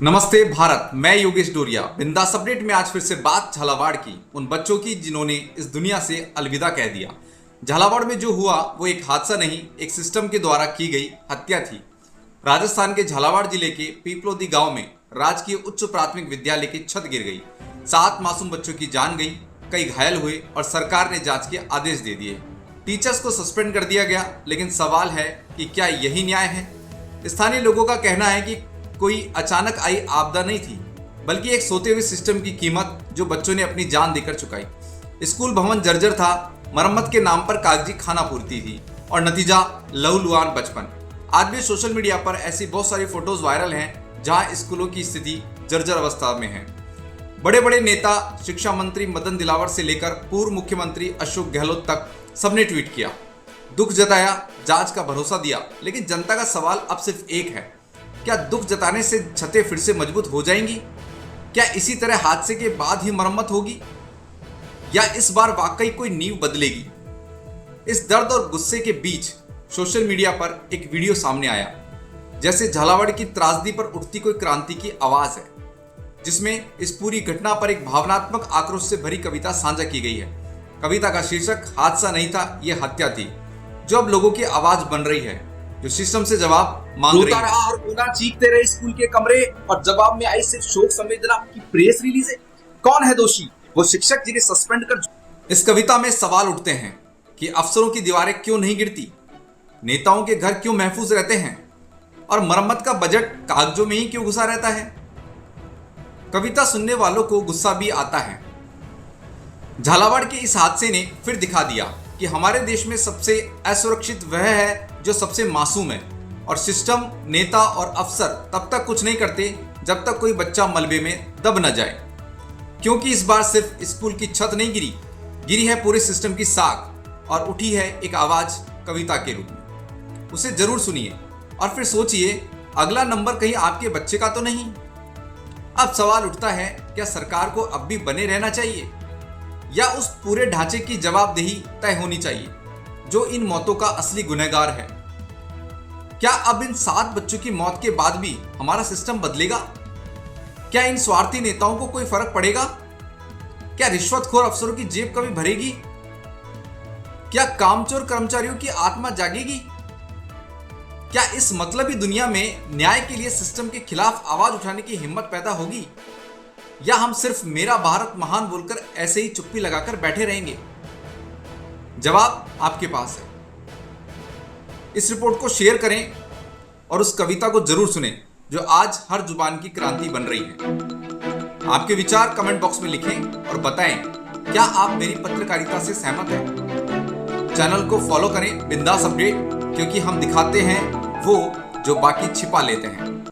नमस्ते भारत, मैं योगेश डोरिया। बिंदास अपडेट में आज फिर से बात झालावाड़ की, उन बच्चों की जिन्होंने इस दुनिया से अलविदा कह दिया। झालावाड़ में जो हुआ वो एक हादसा नहीं, एक सिस्टम के द्वारा की गई हत्या थी। राजस्थान के झालावाड़ जिले के पीपलोदी गांव में राजकीय उच्च प्राथमिक विद्यालय की छत गिर गई। 7 मासूम बच्चों की जान गई, कई घायल हुए और सरकार ने जांच के आदेश दे दिए। टीचर्स को सस्पेंड कर दिया गया, लेकिन सवाल है कि क्या यही न्याय है? स्थानीय लोगों का कहना है कि कोई अचानक आई आपदा नहीं थी, बल्कि एक सोते हुए सिस्टम की कीमत जो बच्चों ने अपनी जान देकर चुकाई। स्कूल भवन जर्जर था, मरम्मत के नाम पर कागजी खाना पूर्ति थी और नतीजा लहूलुहान बचपन। आज भी सोशल मीडिया पर ऐसी बहुत सारी फोटोज वायरल हैं जहां स्कूलों की स्थिति जर्जर अवस्था में है। बड़े बड़े नेता, शिक्षा मंत्री मदन दिलावर से लेकर पूर्व मुख्यमंत्री अशोक गहलोत तक सबने ट्वीट किया, दुख जताया, जांच का भरोसा दिया। लेकिन जनता का सवाल अब सिर्फ एक है, क्या दुख जताने से छतें फिर से मजबूत हो जाएंगी? क्या इसी तरह हादसे के बाद ही मरम्मत होगी, या इस बार वाकई कोई नींव बदलेगी? इस दर्द और गुस्से के बीच सोशल मीडिया पर एक वीडियो सामने आया, जैसे झालावाड़ की त्रासदी पर उठती कोई क्रांति की आवाज है, जिसमें इस पूरी घटना पर एक भावनात्मक आक्रोश से भरी कविता साझा की गई है। कविता का शीर्षक हादसा नहीं था, यह हत्या थी, जो अब लोगों की आवाज बन रही है, जो सिस्टम से जवाब मांग रही है। रहा और गुना चीखते रहे स्कूल के कमरे, और जवाब में आई सिर्फ शोक संवेदना की प्रेस रिलीज है। कौन है दोषी? वो शिक्षक जिन्हें सस्पेंड कर। इस कविता में सवाल उठते हैं कि अफसरों की दीवारें क्यों नहीं गिरती, नेताओं के घर क्यों महफूज रहते हैं, और मरम्मत का बजट कागजों में ही क्यों घुसा रहता है। कविता सुनने वालों को गुस्सा भी आता है। झालावाड़ के इस हादसे ने फिर दिखा दिया कि हमारे देश में सबसे असुरक्षित वह है जो सबसे मासूम है, और सिस्टम, नेता और अफसर तब तक कुछ नहीं करते जब तक कोई बच्चा मलबे में दब न जाए। क्योंकि इस बार सिर्फ स्कूल की छत नहीं गिरी है पूरे सिस्टम की साख, और उठी है एक आवाज कविता के रूप में। उसे जरूर सुनिए और फिर सोचिए, अगला नंबर कहीं आपके बच्चे का तो नहीं। अब सवाल उठता है, क्या सरकार को अब भी बने रहना चाहिए, या उस पूरे ढांचे की जवाबदेही तय होनी चाहिए जो इन मौतों का असली गुनहगार है? क्या अब इन 7 बच्चों की मौत के बाद भी हमारा सिस्टम बदलेगा? क्या इन स्वार्थी नेताओं को कोई फर्क पड़ेगा? क्या रिश्वतखोर अफसरों की जेब कभी भरेगी? क्या कामचोर कर्मचारियों की आत्मा जागेगी? क्या इस मतलबी दुनिया में न्याय के लिए सिस्टम के खिलाफ आवाज उठाने की हिम्मत पैदा होगी, या हम सिर्फ मेरा भारत महान बोलकर ऐसे ही चुप्पी लगाकर बैठे रहेंगे? जवाब आपके पास है। इस रिपोर्ट को शेयर करें और उस कविता को जरूर सुनें जो आज हर जुबान की क्रांति बन रही है। आपके विचार कमेंट बॉक्स में लिखें और बताएं, क्या आप मेरी पत्रकारिता से सहमत हैं? चैनल को फॉलो करें बिंदास अपडेट, क्योंकि हम दिखाते हैं वो जो बाकी छिपा लेते हैं।